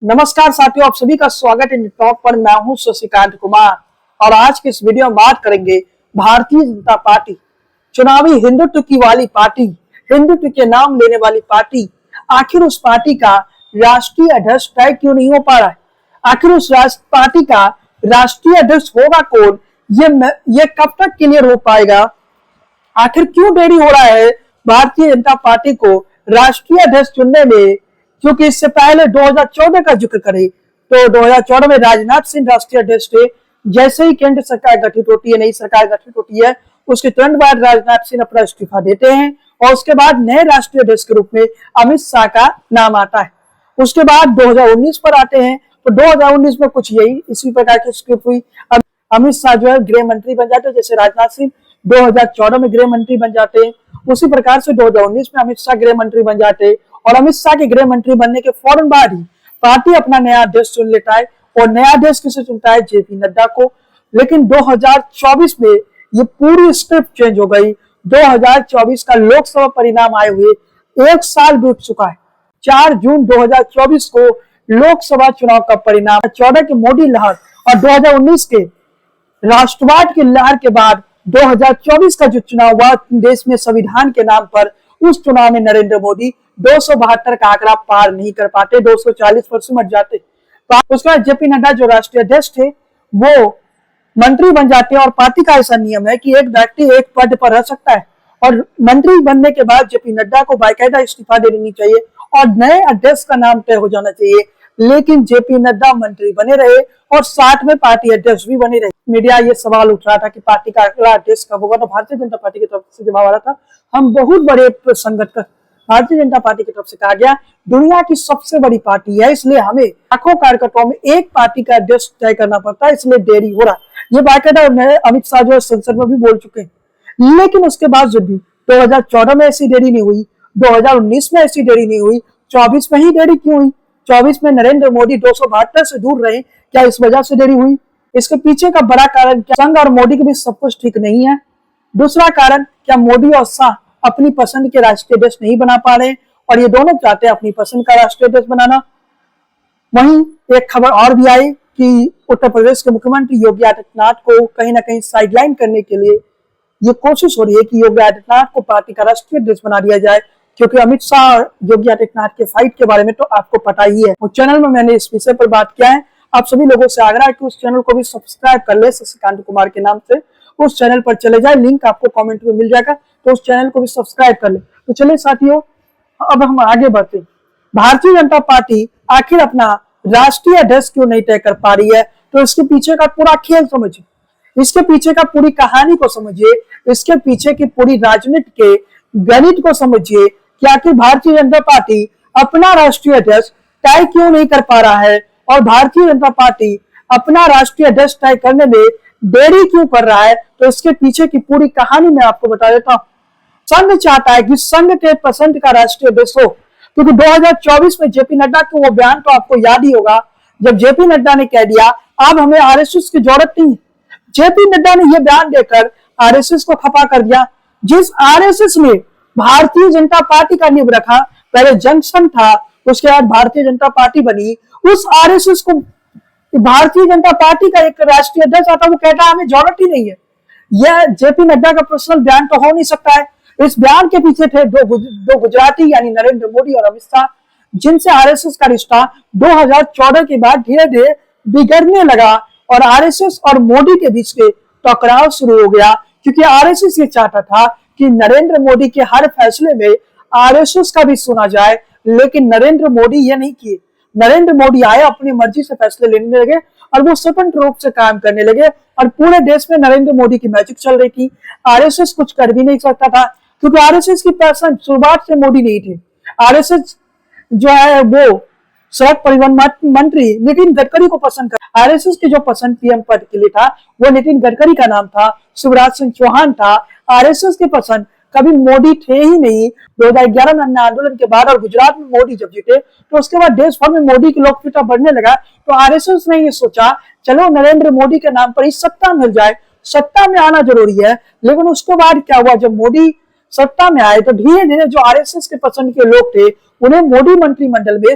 नमस्कार साथियों, आप सभी का स्वागत है टॉक पर। मैं हूं शशिकांत कुमार और आज की इस वीडियो में बात करेंगे भारतीय जनता पार्टी, चुनावी हिंदुत्व की वाली पार्टी, हिंदुत्व के नाम लेने वाली पार्टी। आखिर उस पार्टी का राष्ट्रीय अध्यक्ष तय क्यों नहीं हो पा रहा है? आखिर उस पार्टी का राष्ट्रीय अध्यक्ष होगा कौन? ये कब तक क्लियर हो पाएगा? आखिर क्यों देरी हो रहा है भारतीय जनता पार्टी को राष्ट्रीय अध्यक्ष चुनने में? क्योंकि इससे पहले 2014 का जिक्र करें तो 2014 में राजनाथ सिंह राष्ट्रीय अध्यक्ष थे। जैसे ही केंद्र सरकार गठित होती है, नई सरकार गठित होती है, उसके तुरंत बाद राजनाथ सिंह अपना इस्तीफा देते हैं और उसके बाद नए राष्ट्रीय अध्यक्ष के रूप में अमित शाह का नाम आता है। उसके बाद 2019 पर आते हैं तो 2019 में कुछ यही इसी प्रकार की स्क्रिप्ट हुई। अमित शाह जो है गृह मंत्री बन जाते हैं, जैसे राजनाथ सिंह 2014 में गृह मंत्री बन जाते हैं, उसी प्रकार से 2019 में अमित शाह गृह मंत्री बन जाते हैं और अमित शाह के गृह मंत्री बनने के फौरन बाद ही पार्टी अपना नया अध्यक्ष चुन लेता है। और नया अध्यक्ष किसे चुनता है? जेपी नड्डा को। लेकिन 2024 में ये पूरी स्क्रिप्ट चेंज हो गई। 2024 का लोकसभा परिणाम आए हुए 1 साल बीत चुका है। 4 जून 2024 को लोकसभा चुनाव का परिणाम, 14 की मोदी लहर और 2019 के राष्ट्रवाद की लहर के बाद 2024 का जो चुनाव हुआ देश में संविधान के नाम पर, उस चुनाव में नरेंद्र मोदी 272 का आंकड़ा पार नहीं कर पाते, 240 पर सिमट जाते। उसके बाद जेपी नड्डा जो राष्ट्रीय अध्यक्ष थे वो मंत्री बन जाते हैं और पार्टी का ऐसा नियम है कि एक व्यक्ति एक पद पर रह सकता है और मंत्री बनने के बाद जेपी नड्डा को बाकायदा इस्तीफा दे देनी चाहिए और नए अध्यक्ष का नाम तय हो जाना चाहिए। लेकिन जेपी नड्डा मंत्री बने रहे और साथ में पार्टी अध्यक्ष भी बने रहे। मीडिया ये सवाल उठ रहा था कि पार्टी का अगला अध्यक्ष कब होगा, तो भारतीय जनता पार्टी की तरफ से जवाब आ रहा था, हम बहुत बड़े संगठन भारतीय जनता पार्टी की तरफ से कहा गया दुनिया की सबसे बड़ी पार्टी है, इसलिए हमें लाखों कार्यकर्ताओं में एक पार्टी का अध्यक्ष तय करना पड़ता है, इसलिए देरी हो रहा है। ये बाकायदा अमित शाह जो संसद में भी बोल चुके हैं। लेकिन उसके बाद जब भी 2014 में ऐसी देरी नहीं हुई, 2019 में ऐसी देरी नहीं हुई, 24 में ही देरी क्यों हुई? 24 में नरेंद्र मोदी 272 से दूर रहे, क्या इस वजह से देरी हुई? इसके पीछे का बड़ा कारण क्या संघ और मोदी के बीच सब कुछ ठीक नहीं है? दूसरा कारण, क्या मोदी और शाह अपनी पसंद के राष्ट्रीय अध्यक्ष नहीं बना पा रहे और ये दोनों चाहते हैं अपनी पसंद का राष्ट्रीय अध्यक्ष बनाना? वहीं एक खबर और भी आई कि उत्तर प्रदेश के मुख्यमंत्री योगी आदित्यनाथ को कहीं ना कहीं साइडलाइन करने के लिए ये कोशिश हो रही है कि योगी आदित्यनाथ को पार्टी का राष्ट्रीय अध्यक्ष बना दिया जाए, क्योंकि अमित शाह और योगी आदित्यनाथ के फाइट के बारे में तो आपको पता ही है। उस चैनल में मैंने इस विषय पर बात किया है। आप सभी लोगों से आग्रह है कि उस चैनल को भी सब्सक्राइब कर ले, शशिकांत कुमार के नाम से उस चैनल पर चले जाए, लिंक आपको कमेंट में मिल जाएगा, तो उस चैनल को भी सब्सक्राइब कर ले। तो चलिए साथियों, अब हम आगे बढ़ते। भारतीय जनता पार्टी आखिर अपना राष्ट्रीय अध्यक्ष क्यों नहीं तय कर पा रही है? तो इसके पीछे का पूरा खेल समझिए, इसके पीछे का पूरी कहानी को समझिए, इसके पीछे की पूरी राजनीति के गणित को समझिए कि आखिर भारतीय जनता पार्टी अपना राष्ट्रीय अध्यक्ष तय क्यों नहीं कर पा रहा है और भारतीय जनता पार्टी अपना राष्ट्रीय अध्यक्ष तय करने में देरी क्यों कर रहा है। तो इसके पीछे की पूरी कहानी मैं आपको बता देता हूं। संघ चाहता है कि संघ के पसंद का राष्ट्रीय अध्यक्ष हो, क्योंकि 2024 में जेपी नड्डा का वो बयान तो आपको याद ही होगा, जब जेपी नड्डा ने कह दिया अब हमें आरएसएस की जरूरत नहीं है। जेपी नड्डा ने यह बयान देकर आरएसएस को खफा कर दिया। जिस आरएसएस ने भारतीय जनता पार्टी का नींव रखा, पहले जंक्शन था, उसके बाद भारतीय जनता पार्टी बनी, उस आरएसएस को भारतीय जनता पार्टी का एक राष्ट्रीय अध्यक्ष आता, वो कहता है हमें जरूरत ही नहीं है। यह जेपी नड्डा का पर्सनल बयान तो हो नहीं सकता है। इस बयान के पीछे थे दो गुजराती यानी नरेंद्र मोदी और अमित शाह, जिनसे आरएसएस का रिश्ता 2014 के बाद धीरे धीरे बिगड़ने लगा और आरएसएस और मोदी के बीच के टकराव शुरू हो गया, क्योंकि आरएसएस ये चाहता था कि नरेंद्र मोदी के हर फैसले में आरएसएस का भी सुना जाए, लेकिन नरेंद्र मोदी ये नहीं किए। नरेंद्र मोदी आए, अपनी मर्जी से फैसले लेने लगे और वो स्वतंत्र रूप से काम करने लगे और पूरे देश में नरेंद्र मोदी की मैजिक चल रही थी। आरएसएस कुछ कर भी नहीं सकता था, क्योंकि आरएसएस की पसंद शुरुआत से मोदी नहीं थे। आरएसएस जो है वो सड़क परिवहन मंत्री नितिन गडकरी को पसंद कर, आरएसएस की जो पसंद पीएम पद के लिए था वो नितिन गडकरी का नाम था, शिवराज सिंह चौहान था। आरएसएस की पसंद कभी मोदी थे ही नहीं। 2011 में अन्ना आंदोलन के बाद और गुजरात में मोदी जब जीते तो उसके बाद देश भर में मोदी की लोकप्रियता बढ़ने लगा, तो आरएसएस ने ये सोचा चलो नरेंद्र मोदी के नाम पर ही सत्ता मिल जाए, सत्ता में आना जरूरी है। लेकिन उसके बाद क्या हुआ, जब मोदी सत्ता में आए तो धीरे धीरे जो आरएसएस के पसंद के लोग थे उन्हें मोदी मंत्रिमंडल में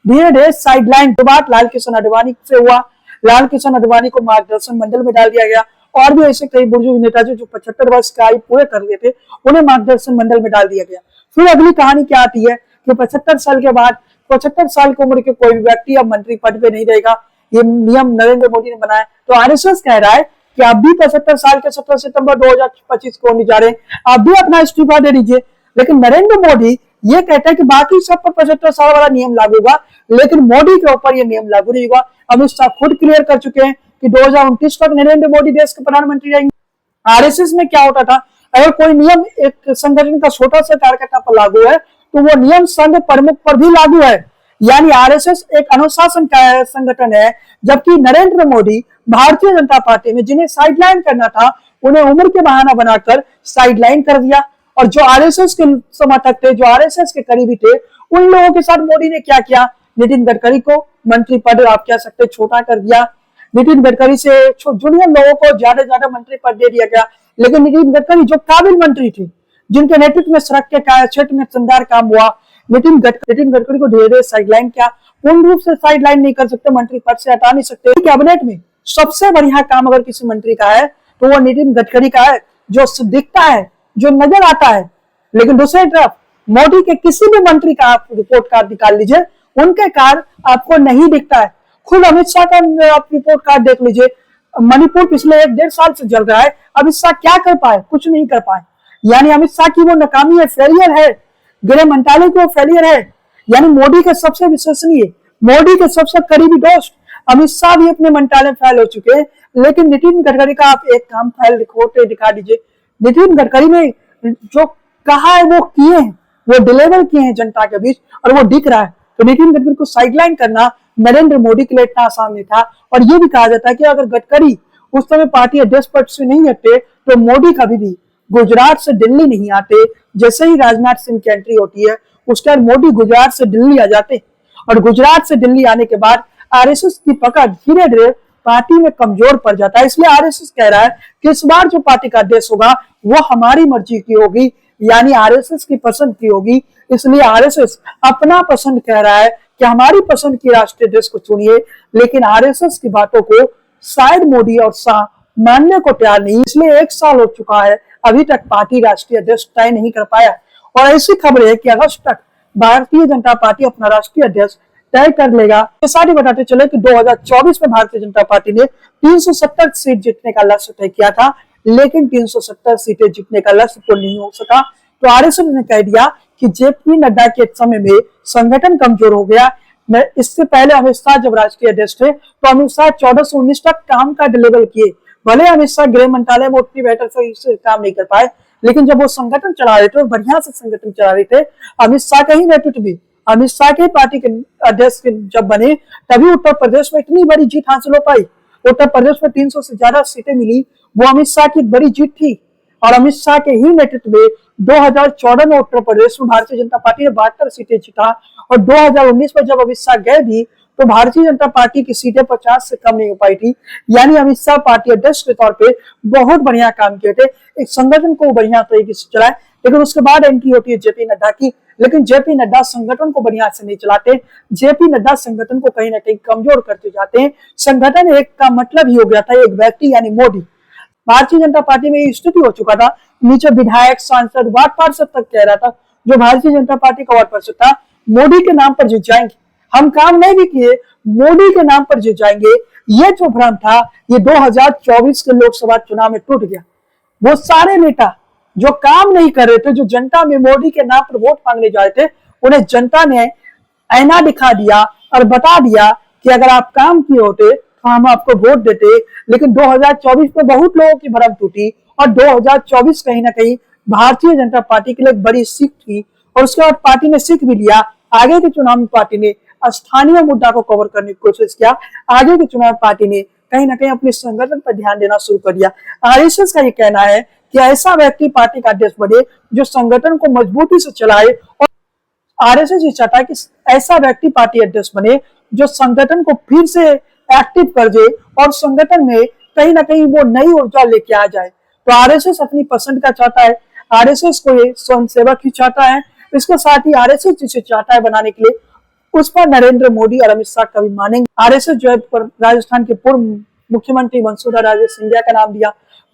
धीरे धीरे साइडलाइन के बाद लाल कृष्ण आडवाणी से हुआ। लाल कृष्ण आडवाणी को मार्गदर्शन मंडल में डाल दिया गया और भी ऐसे कई बुजुर्ग नेता जो 75 वर्ष का आयु पूरे कर लिए थे उन्हें मार्गदर्शन मंडल में डाल दिया गया। फिर अगली कहानी क्या आती है कि 75 साल के बाद 75 साल की उम्र के कोई भी व्यक्ति अब मंत्री पद पे नहीं रहेगा। ये नियम नरेंद्र मोदी ने बनाया। तो आरएसएस कह रहा है कि आप भी 75 साल के 17 सितंबर 2025 को होने जा रहे हैं, आप भी अपना इस्तीफा दे दीजिए। लेकिन नरेंद्र मोदी ये कहता है कि बाकी सब पर 75 साल वाला नियम लागू होगा, लेकिन मोदी के ऊपर ये नियम लागू नहीं होगा। अमित शाह खुद क्लियर कर चुके हैं कि 2029 तक नरेंद्र मोदी देश के प्रधानमंत्री रहेंगे। आरएसएस में क्या होता था, अगर कोई नियम एक संगठन का छोटा सा कार्यकर्ता पर लागू है तो वो नियम संघ प्रमुख पर भी लागू है। यानी आरएसएस एक अनुशासन का संगठन है, जबकि नरेंद्र मोदी भारतीय जनता पार्टी में जिन्हें साइडलाइन करना था उन्हें उम्र के बहाना बनाकर साइडलाइन कर दिया। और जो आरएसएस के समर्थक थे, जो आरएसएस के करीबी थे, उन लोगों के साथ मोदी ने क्या किया, नितिन गडकरी को मंत्री पद आप कह सकते छोटा कर दिया। नितिन गडकरी से जूनियर लोगों को ज्यादा ज्यादा मंत्री पद दे दिया गया। लेकिन नितिन गडकरी जो काबिल मंत्री थे, जिनके नेतृत्व में सड़क के क्षेत्र में शानदार काम हुआ, नितिन गडकरी को धीरे धीरे साइडलाइन किया। पूर्ण रूप से साइडलाइन नहीं कर सकते, मंत्री पद से हटा नहीं सकते। कैबिनेट में सबसे बढ़िया काम अगर किसी मंत्री का है तो वो नितिन गडकरी का है, जो दिखता है, जो नजर आता है। लेकिन दूसरी तरफ मोदी के किसी भी मंत्री का आप रिपोर्ट कार्ड निकाल लीजिए, उनके कार्ड आपको नहीं दिखता है। खुद अमित शाह का आप रिपोर्ट कार्ड देख लीजिए, मणिपुर पिछले 1-1.5 साल से चल रहा है, अमित शाह क्या कर पाए, कुछ नहीं कर पाए। यानी अमित शाह की वो नाकामी है, फेलियर है। गृह मंत्रालय की वो फेलियर है। यानी मोदी के सबसे विश्वसनीय, मोदी के सबसे करीबी दोस्त अमित शाह भी अपने मंत्रालय में फेल हो चुके हैं। लेकिन नितिन गडकरी का आप एक काम फाइल खोटे दिखा दीजिए। नितिन गडकरी ने जो कहा है वो किए हैं, वो डिलीवर किए हैं जनता के बीच, और वो दिख रहा है। तो नितिन गडकरी को साइडलाइन करना नरेंद्र मोदी के लिए इतना आसान नहीं था। और ये भी कहा जाता है कि अगर गडकरी उस समय पार्टी अध्यक्ष पद से नहीं हटते तो मोदी कभी भी गुजरात से दिल्ली नहीं आते। जैसे ही राजनाथ सिंह की एंट्री होती है उसके बाद मोदी गुजरात से दिल्ली आ जाते, और गुजरात से दिल्ली आने के बाद आरएसएस की पकड़ धीरे धीरे पार्टी में कमजोर पड़ जाता है। इसलिए आरएसएस कह रहा है कि इस बार जो पार्टी का अध्यक्ष होगा वो हमारी मर्जी की होगी, यानी आरएसएस की पसंद की होगी। इसलिए आरएसएस अपना पसंद कह रहा है कि हमारी पसंद की राष्ट्रीय अध्यक्ष को चुनिए। लेकिन आरएसएस की बातों को शायद मोदी और शाह मानने को तैयार नहीं। इसलिए 1 साल हो चुका है, अभी तक पार्टी राष्ट्रीय अध्यक्ष तय नहीं कर पाया। और ऐसी खबर है कि अगस्त तक भारतीय जनता पार्टी अपना राष्ट्रीय अध्यक्ष तय कर लेगा। ये सारी बताते चले कि 2024 में भारतीय जनता पार्टी ने 370 सीट जीतने का लक्ष्य तय किया था, लेकिन 370 सीटें जीतने का लक्ष्य तो नहीं हो सका। तो आरएसएस ने कह दिया कि जेपी नड्डा के समय में संगठन कमजोर हो गया। इससे पहले अमित शाह जब राष्ट्रीय अध्यक्ष थे तो अमित शाह 14 से 19 तक काम का डिलीवर किए। भले अमित शाह गृह मंत्रालय में उतनी बेहतर से काम नहीं कर पाए, लेकिन जब वो संगठन चला रहे थे, बढ़िया से संगठन चला रहे थे, अमित शाह का ही नेतृत्व भी, अमित शाह के पार्टी के अध्यक्ष जब बने तभी उत्तर प्रदेश में इतनी बड़ी जीत हासिल हो पाई। उत्तर प्रदेश में 300 से ज्यादा सीटें मिली, वो अमित शाह की बड़ी जीत थी। और अमित शाह के ही नेतृत्व में 2014 में उत्तर प्रदेश में भारतीय जनता पार्टी ने 72 सीटें जीता। और 2019 में जब अमित शाह गए भी तो भारतीय जनता पार्टी की सीटें 50 से कम नहीं हो पाई थी। यानी अमित शाह पार्टी अध्यक्ष के तौर पे बहुत बढ़िया काम किए थे, एक संगठन को बढ़िया तरीके से चलाए। लेकिन उसके बाद एंट्री होती है जेपी नड्डा की। लेकिन जेपी नड्डा संगठन को बढ़िया से नहीं चलाते। जेपी नड्डा संगठन को कहीं ना कहीं कमजोर करते जाते हैं। संगठन एक का मतलब ही हो गया था एक व्यक्ति यानी मोदी। भारतीय जनता पार्टी में स्थिति हो चुका था, नीचे विधायक, सांसद, वार्ड पार्षद तक कह रहा था जो भारतीय जनता पार्टी का वार्ड पार्षद था, मोदी के नाम पर जीत जाएंगे, हम काम नहीं भी किए, मोदी के नाम पर जीत जाएंगे। ये जो भ्रम था ये 2024 के लोकसभा चुनाव में टूट गया। वो सारे नेता जो काम नहीं कर रहे थे, जो जनता में मोदी के नाम पर वोट मांगने जा रहे थे, उन्हें जनता ने आईना दिखा दिया और बता दिया कि अगर आप काम किए होते तो हम आपको वोट देते। लेकिन 2024 में बहुत लोगों की भरम टूटी और 2024 कहीं ना कहीं भारतीय जनता पार्टी के लिए एक बड़ी सीख थी। और उसके बाद पार्टी ने सीख भी लिया। आगे के चुनाव में पार्टी ने स्थानीय मुद्दा को कवर करने की कोशिश किया। आगे के चुनाव पार्टी ने कहीं ना कहीं अपने संगठन पर ध्यान देना शुरू कर दिया। आरएसएस का ये कहना है कि ऐसा व्यक्ति पार्टी का अध्यक्ष बने जो संगठन को मजबूती से चलाए। और आरएसएस ये चाहता है कि ऐसा व्यक्ति पार्टी अध्यक्ष बने जो संगठन को फिर से एक्टिव कर दे और संगठन में कहीं ना कहीं वो नई ऊर्जा लेके आ जाए। तो आरएसएस अपनी पसंद का चाहता है। आरएसएस को ये स्वयंसेवक ही चाहता है। इसके साथ ही आरएसएस जिसे चाहता है बनाने के लिए उस पर नरेंद्र मोदी और अमित शाह कभी मानेंगे? आरएसएस जो है राजस्थान के पूर्व मुख्यमंत्री वसुंधरा राजे सिंधिया का नाम दिया,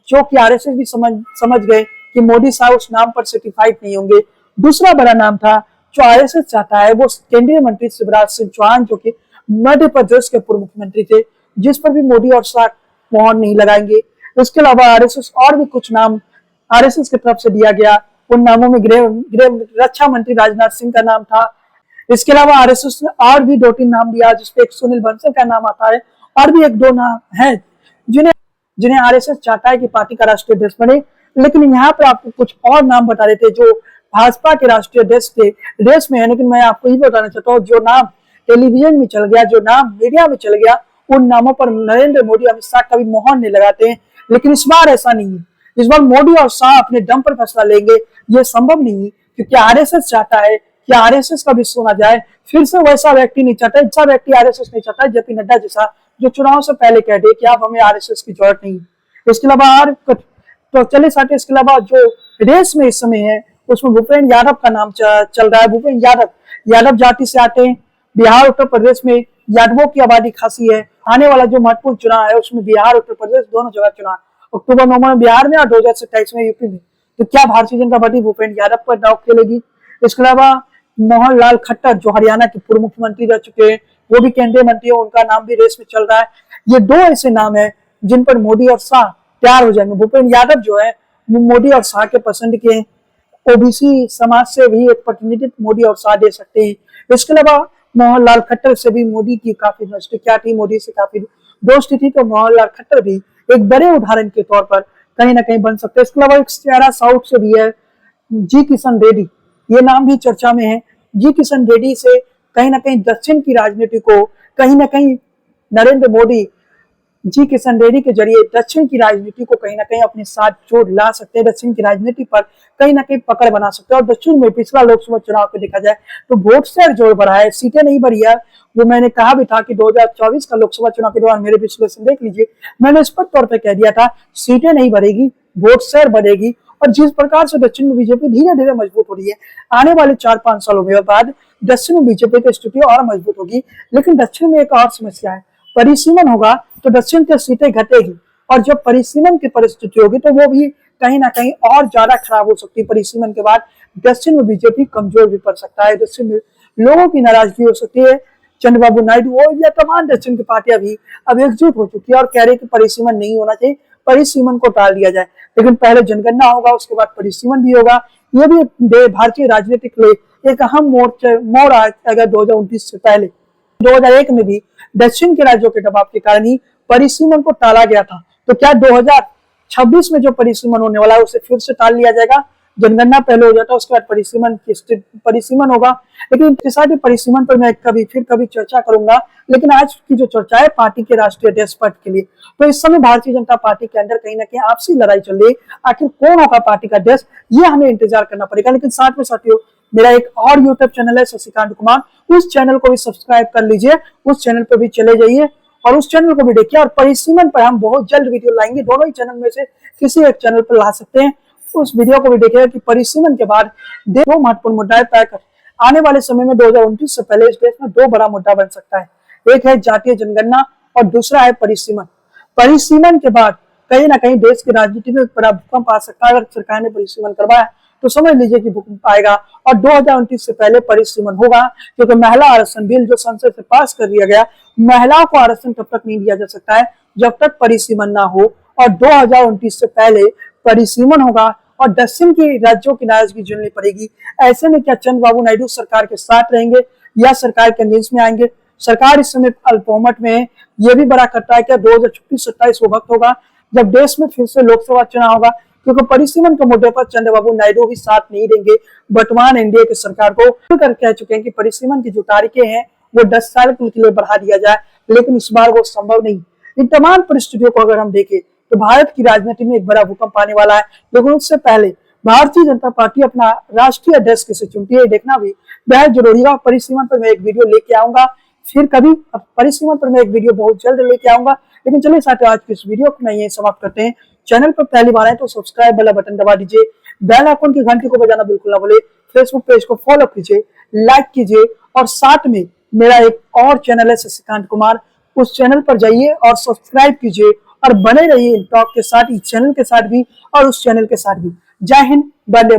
जो कि आरएसएस भी समझ गए कि मोदी साहब उस नाम पर सर्टिफाइड नहीं होंगे। दूसरा बड़ा नाम था जो आरएसएस चाहता है वो केंद्रीय मंत्री शिवराज सिंह चौहान, जो कि मध्य प्रदेश के पूर्व मुख्यमंत्री थे, जिस पर भी मोदी और शाह मोहर नहीं लगाएंगे। इसके अलावा आरएसएस और भी कुछ नाम आरएसएस की तरफ से दिया गया। उन नामों में गृह रक्षा मंत्री राजनाथ सिंह का नाम था। इसके अलावा आरएसएस ने और भी 2-3 नाम दिया, जिसपे एक सुनील बंसल का नाम आता है, और भी 1-2 नाम है जिन्हें आरएसएस चाहता है कि पार्टी का राष्ट्रीय अध्यक्ष बने। लेकिन यहाँ पर आपको कुछ और नाम बता रहे थे जो भाजपा के राष्ट्रीय अध्यक्ष के रेस में है। लेकिन मैं आपको ये बताना चाहता हूँ, जो नाम टेलीविजन में चल गया, जो नाम मीडिया में चल गया, उन नामों पर नरेंद्र मोदी अमित शाह कभी मोहर नहीं लगाते हैं। लेकिन इस बार ऐसा नहीं है। इस बार मोदी और शाह अपने दम पर फैसला लेंगे। ये संभव नहीं है, क्योंकि आरएसएस चाहता है कि आरएसएस का भी सुना जाए। फिर से वैसा व्यक्ति नहीं चाहता, ऐसा व्यक्ति आरएसएस नहीं चाहता जेपी नड्डा जैसा, जो चुनाव से पहले कह दे कि आप हमें आरएसएस की जरूरत नहीं है। इसके अलावा और तो चले साथ, इसके अलावा जो रेस में इस समय है उसमें भूपेंद्र यादव का नाम चल रहा है। भूपेंद्र यादव जाति से आते हैं। बिहार उत्तर प्रदेश में यादवों की आबादी खासी है। आने वाला जो महत्वपूर्ण चुनाव है उसमें बिहार उत्तर प्रदेश दोनों जगह चुनाव अक्टूबर-नवंबर में बिहार में और 2027 में यूपी में। तो क्या भारतीय जनता पार्टी भूपेंद्र यादव पर दांव खेलेगी? इसके अलावा मोहन लाल खट्टर जो हरियाणा के पूर्व मुख्यमंत्री रह चुके हैं, वो भी केंद्रीय मंत्री है, उनका नाम भी रेस में चल रहा है। ये 2 ऐसे नाम है जिन पर मोदी और शाह तैयार हो जाएंगे। भूपेंद्र यादव जो है मोदी और शाह के पसंद के, ओबीसी समाज से भी एक प्रतिनिधित्व मोदी और शाह दे सकते हैं। इसके अलावा मोहन लाल खट्टर से भी मोदी की काफी नजदीकियां थी, मोदी से काफी दोस्ती थी, तो मोहन लाल खट्टर भी एक बड़े उदाहरण के तौर पर कहीं ना कहीं बन सकते हैं। इसके अलावा एक चेहरा साउथ से भी है, जी किशन रेड्डी, ये नाम भी चर्चा में है। जी किशन रेड्डी से कहीं ना कहीं दक्षिण की राजनीति को कहीं ना कहीं नरेंद्र मोदी जी किशन रेड्डी के जरिए दक्षिण की राजनीति को कहीं ना कहीं अपने साथ जोड़ ला सकते हैं, दक्षिण की राजनीति पर कहीं ना कहीं पकड़ बना सकते हैं। और दक्षिण में पिछला लोकसभा चुनाव को देखा जाए तो वोट शेयर जोर बढ़ा है, सीटें नहीं बढ़ी है। वो मैंने कहा भी था कि 2024 का लोकसभा चुनाव के दौरान, मेरे विश्लेषण देख लीजिए, मैंने स्पष्ट तौर पर कह दिया था सीटें नहीं बढ़ेगी, वोट शेयर बढ़ेगी। और जिस प्रकार से दक्षिण में बीजेपी धीरे धीरे मजबूत हो रही है, आने वाले 4-5 सालों में बाद दक्षिण में बीजेपी की स्थिति और मजबूत होगी। लेकिन दक्षिण में एक और समस्या है, परिसीमन होगा तो दक्षिण की सीटें घटेगी, और जब परिसीमन की परिस्थिति होगी तो वो भी कहीं ना कहीं और ज्यादा खराब हो सकती है। परिसीमन के बाद दक्षिण में बीजेपी कमजोर भी पड़ सकता है, दक्षिण में लोगों की नाराजगी हो सकती है। चंद्रबाबू नायडू हो या तमाम दक्षिण की पार्टियां भी अब एकजुट हो चुकी है और कह रही कि परिसीमन नहीं होना चाहिए, परिसीमन को टाल दिया जाए। लेकिन पहले जनगणना होगा, उसके बाद परिसीमन भी होगा। ये भी भारतीय राजनीति के लिए एक अहम मोड़ आएगा 2029 से पहले। 2001 में भी दक्षिण के राज्यों के दबाव के कारण ही परिसीमन को टाला गया था। तो क्या 2026 में जो परिसीमन होने वाला है उसे फिर से टाल लिया जाएगा? जनगणना पहले हो जाता है, उसके बाद परिसीमन होगा। लेकिन साथ परिसीमन पर मैं कभी चर्चा करूंगा। लेकिन आज की जो चर्चा है पार्टी के राष्ट्रीय अध्यक्ष पद के लिए, तो इस समय भारतीय जनता पार्टी के अंदर कहीं ना कहीं आपसी लड़ाई चल रही है। आखिर कौन होगा पार्टी का अध्यक्ष, ये हमें इंतजार करना पड़ेगा। लेकिन साथ में साथियों, मेरा एक और यूट्यूब चैनल है शशिकांत कुमार, उस चैनल को भी सब्सक्राइब कर लीजिए, उस चैनल पर भी चले जाइए और उस चैनल को भी देखिए। और परिसीमन पर हम बहुत जल्द वीडियो लाएंगे, दोनों ही चैनल में से किसी एक चैनल पर ला सकते हैं। उस वीडियो को भी देखिएगा कि परिसीमन के बाद 2 महत्वपूर्ण मुद्दे तय कर आने वाले समय में 2029 से पहले इस देश में 2 बड़ा मुद्दा बन सकता है। एक है जातीय जनगणना और दूसरा है परिसीमन। परिसीमन के बाद कहीं ना कहीं देश की राजनीति में एक बड़ा भूकंप आ सकता है। अगर सरकार ने परिसीमन करवाया तो समझ लीजिए कि भूकंप आएगा और 2029 से पहले परिसीमन होगा, क्योंकि महिला आरक्षण बिल जो संसद से पास कर दिया गया, महिलाओं को आरक्षण तब तक नहीं दिया जा सकता है जब तक परिसीमन ना हो। और 2029 से पहले परिसीमन होगा और दक्षिण की राज्यों की नाराजगी झेलनी पड़ेगी। ऐसे में क्या चंद्रबाबू नायडू सरकार के साथ रहेंगे या सरकार के नीच में आएंगे? सरकार इस समय अल्पबहुमत में है, ये भी बड़ा खतरा है क्या 2026-27 वो वक्त होगा जब देश में फिर से लोकसभा चुनाव होगा? क्योंकि परिसीमन के मुद्दे पर चंद्रबाबू नायडू भी साथ नहीं देंगे। वर्तमान एनडीए की सरकार को खुलकर कह चुके हैं कि परिसीमन की जो तारीखें हैं वो 10 साल के लिए बढ़ा दिया जाए, लेकिन इस बार वो संभव नहीं। इन तमाम परिस्थितियों को अगर हम देखें तो भारत की राजनीति में एक बड़ा भूकंप आने वाला है। लेकिन उससे पहले भारतीय जनता पार्टी अपना राष्ट्रीय अध्यक्ष किसे चुनती है देखना भी बेहद जरूरी है। परिसीमन पर मैं एक वीडियो लेके आऊंगा, फिर कभी परिसीमन पर मैं एक वीडियो बहुत जल्द लेके आऊंगा। लेकिन चलिए साथियों, आज की इस वीडियो को मैं यही समाप्त करते हैं। चैनल पर पहली बार आए तो सब्सक्राइब वाला बटन दबा दीजिए, बेल आइकन की घंटी को बजाना बिल्कुल ना भूले, फेसबुक पेज को फॉलो कीजिए, लाइक कीजिए और साथ में मेरा एक और चैनल है शशिकांत कुमार, उस चैनल पर जाइए और सब्सक्राइब कीजिए और बने रहिए इन टॉक के साथ, इस चैनल के साथ भी और उस चैनल के साथ भी। जय हिंद, वंदे